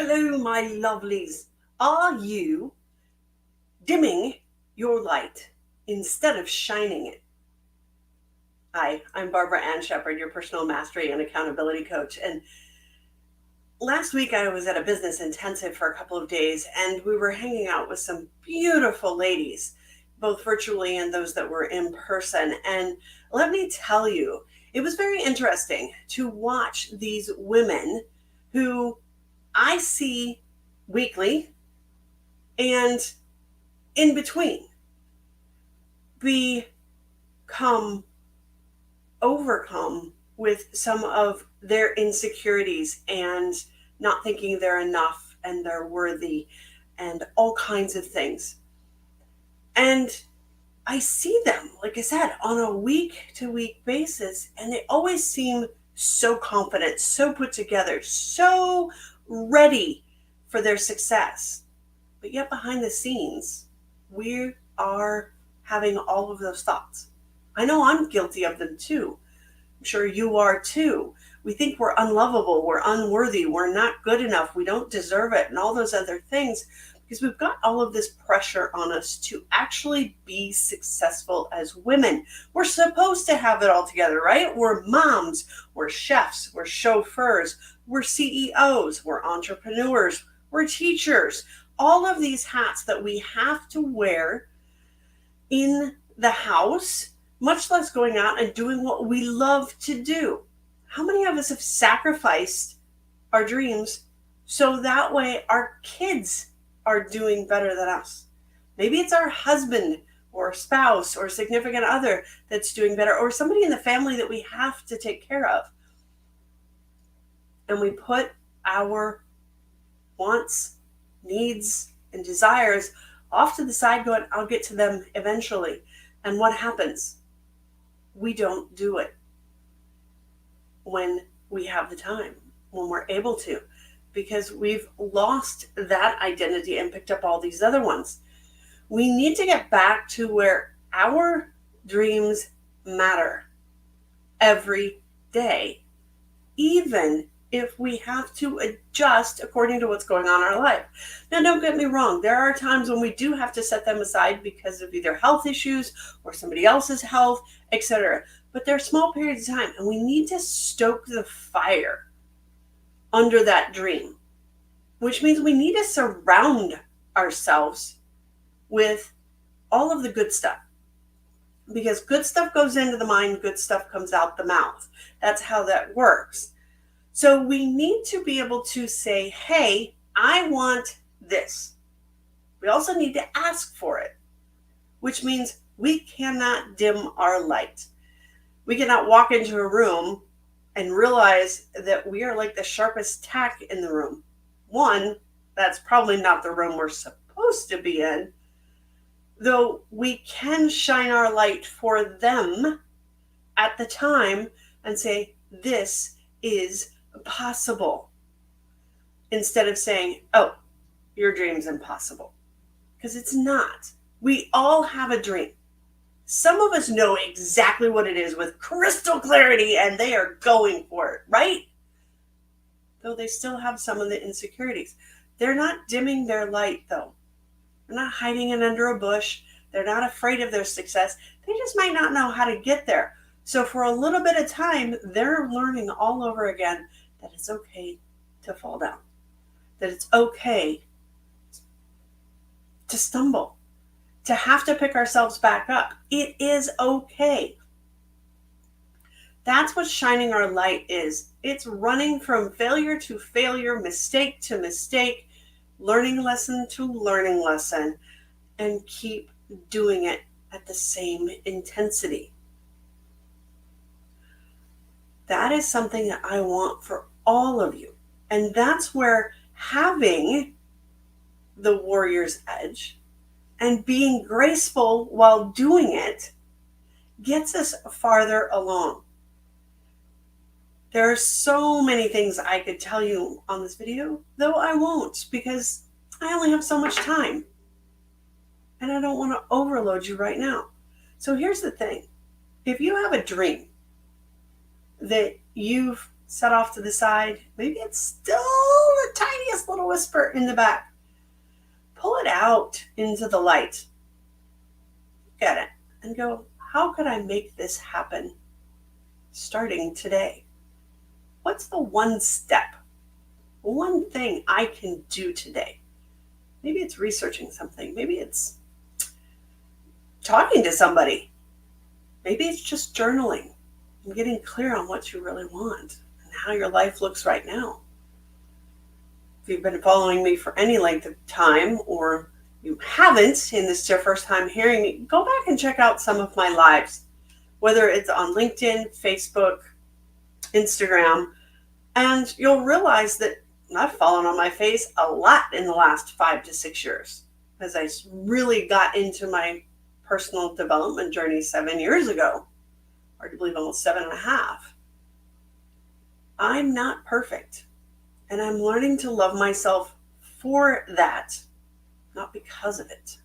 Hello, my lovelies. Are you dimming your light instead of shining it? Hi, I'm Barbara Ann Shepherd, your personal mastery and accountability coach. And last week I was at a business intensive for a couple of days, and we were hanging out with some beautiful ladies, both virtually and those that were in person. And let me tell you, it was very interesting to watch these women who I see weekly and in between become overcome with some of their insecurities and not thinking they're enough and they're worthy and all kinds of things. And I see them, like I said, on a week to week basis, and they always seem so confident, so put together, so ready for their success. But yet, behind the scenes, we are having all of those thoughts. I know I'm guilty of them too. I'm sure you are too. We think we're unlovable, we're unworthy, we're not good enough, we don't deserve it, and all those other things because we've got all of this pressure on us to actually be successful as women. We're supposed to have it all together, right? We're moms, we're chefs, we're chauffeurs, we're CEOs, we're entrepreneurs, we're teachers. All of these hats that we have to wear in the house, much less going out and doing what we love to do. How many of us have sacrificed our dreams so that way our kids are doing better than us? Maybe it's our husband or spouse or significant other that's doing better, or somebody in the family that we have to take care of. And we put our wants, needs, and desires off to the side, going, I'll get to them eventually. And what happens? We don't do it when we have the time, when we're able to, because we've lost that identity and picked up all these other ones. We need to get back to where our dreams matter every day, even if we have to adjust according to what's going on in our life. Now, don't get me wrong. There are times when we do have to set them aside because of either health issues or somebody else's health, etc. But there are small periods of time, and we need to stoke the fire under that dream, which means we need to surround ourselves with all of the good stuff. Because good stuff goes into the mind, good stuff comes out the mouth. That's how that works. So we need to be able to say, hey, I want this. We also need to ask for it, which means we cannot dim our light. We cannot walk into a room and realize that we are like the sharpest tack in the room. One, that's probably not the room we're supposed to be in, though we can shine our light for them at the time and say, this is possible, instead of saying, oh, your dream's impossible, because it's not. We all have a dream. Some of us know exactly what it is with crystal clarity and they are going for it, right? Though they still have some of the insecurities. They're not dimming their light, though. They're not hiding it under a bush. They're not afraid of their success. They just might not know how to get there. So for a little bit of time, they're learning all over again that it's okay to fall down, that it's okay to stumble, to have to pick ourselves back up. It is okay. That's what shining our light is. It's running from failure to failure, mistake to mistake, learning lesson to learning lesson, and keep doing it at the same intensity. That is something that I want for all of you. And that's where having the warrior's edge and being graceful while doing it gets us farther along. There are so many things I could tell you on this video, though I won't, because I only have so much time. And I don't want to overload you right now. So here's the thing. If you have a dream that you've set off to the side. Maybe it's still the tiniest little whisper in the back. Pull it out into the light. Look at it and go, how could I make this happen starting today? What's the one step, one thing I can do today? Maybe it's researching something. Maybe it's talking to somebody. Maybe it's just journaling and getting clear on what you really want and how your life looks right now. If you've been following me for any length of time, or you haven't and this is your first time hearing me, go back and check out some of my lives, whether it's on LinkedIn, Facebook, Instagram, and you'll realize that I've fallen on my face a lot in the last 5 to 6 years as I really got into my personal development journey 7 years ago, hard to believe almost 7.5. I'm not perfect, and I'm learning to love myself for that, not because of it.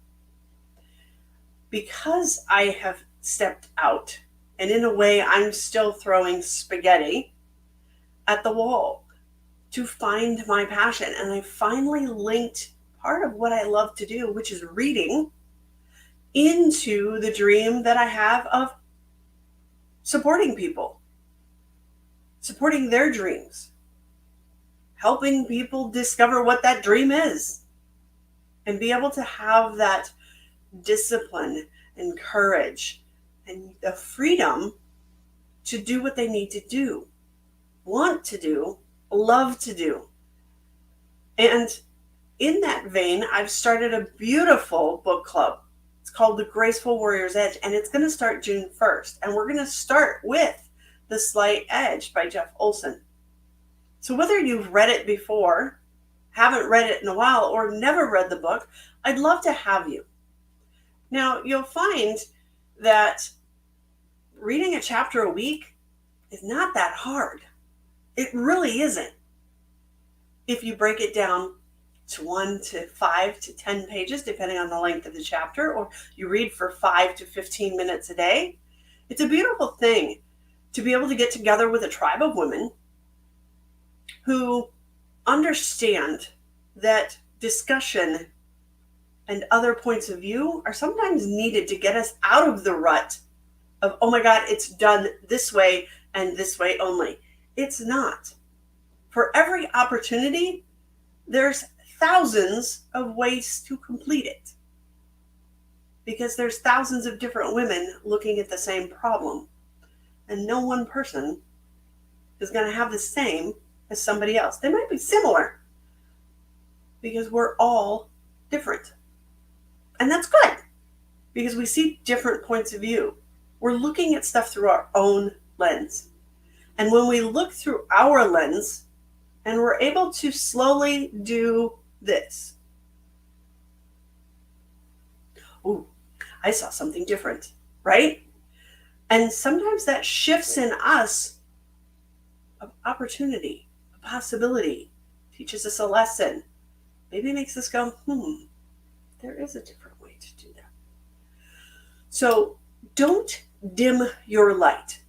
Because I have stepped out, and in a way I'm still throwing spaghetti at the wall to find my passion. And I finally linked part of what I love to do, which is reading, into the dream that I have of supporting people, supporting their dreams, helping people discover what that dream is, and be able to have that discipline and courage and the freedom to do what they need to do, want to do, love to do. And in that vein, I've started a beautiful book club. It's called The Graceful Warrior's Edge, and it's going to start June 1st. And we're going to start with The Slight Edge by Jeff Olson. So whether you've read it before, haven't read it in a while, or never read the book, I'd love to have you. Now, you'll find that reading a chapter a week is not that hard. It really isn't. If you break it down to 1 to 5 to 10 pages, depending on the length of the chapter, or you read for 5 to 15 minutes a day, it's a beautiful thing to be able to get together with a tribe of women who understand that discussion and other points of view are sometimes needed to get us out of the rut of, oh my God, it's done this way and this way only. It's not. For every opportunity, there's thousands of ways to complete it, because there's thousands of different women looking at the same problem, and no one person is going to have the same as somebody else. They might be similar, because we're all different. And that's good, because we see different points of view. We're looking at stuff through our own lens. And when we look through our lens and we're able to slowly do this. Ooh, I saw something different, right? And sometimes that shifts in us of opportunity, a possibility, teaches us a lesson. Maybe makes us go, there is a different way to do that. So don't dim your light.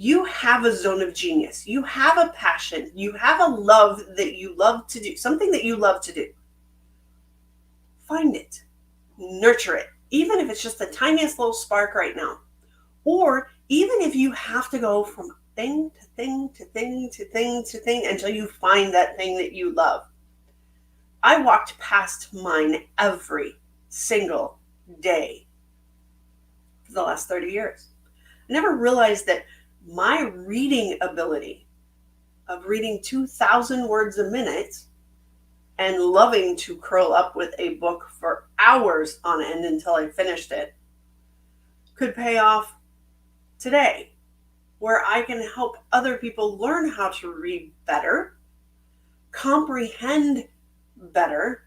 You have a zone of genius. You have a passion. You have a love that you love to do, something that you love to do. Find it, nurture it, even if it's just the tiniest little spark right now. Or even if you have to go from thing to thing to thing to thing to thing until you find that thing that you love. I walked past mine every single day for the last 30 years. I never realized that my reading ability of reading 2,000 words a minute and loving to curl up with a book for hours on end until I finished it could pay off today, where I can help other people learn how to read better, comprehend better,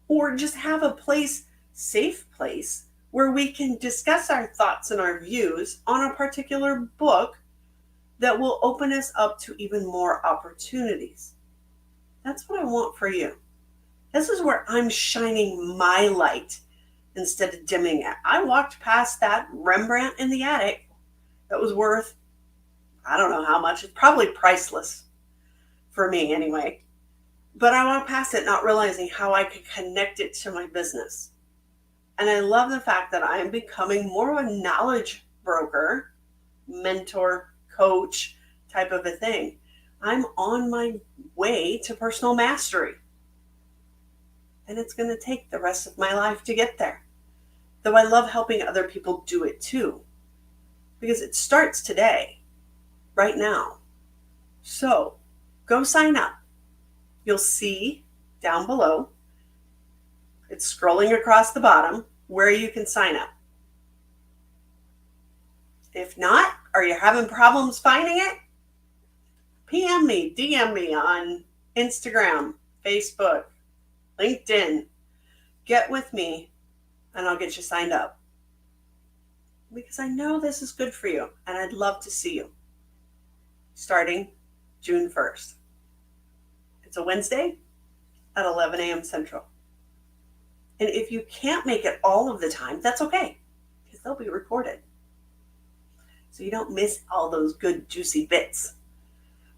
or just have a place, safe place, where we can discuss our thoughts and our views on a particular book that will open us up to even more opportunities. That's what I want for you. This is where I'm shining my light instead of dimming it. I walked past that Rembrandt in the attic that was worth I don't know how much. It's probably priceless for me anyway. But I walked past it not realizing how I could connect it to my business. And I love the fact that I am becoming more of a knowledge broker, mentor, coach type of a thing. I'm on my way to personal mastery. And it's going to take the rest of my life to get there. Though I love helping other people do it too. Because it starts today, right now. So go sign up. You'll see down below, it's scrolling across the bottom, where you can sign up. If not, are you having problems finding it? PM me, DM me on Instagram, Facebook, LinkedIn. Get with me and I'll get you signed up. Because I know this is good for you and I'd love to see you starting June 1st. It's a Wednesday at 11 a.m. Central. And if you can't make it all of the time, that's okay, because they'll be recorded. So you don't miss all those good juicy bits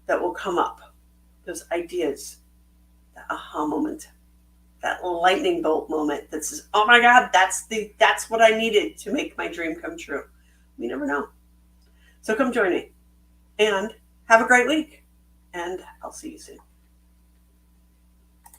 that will come up, those ideas, that aha moment, that lightning bolt moment that says, oh my God, that's what I needed to make my dream come true. You never know. So come join me and have a great week, and I'll see you soon.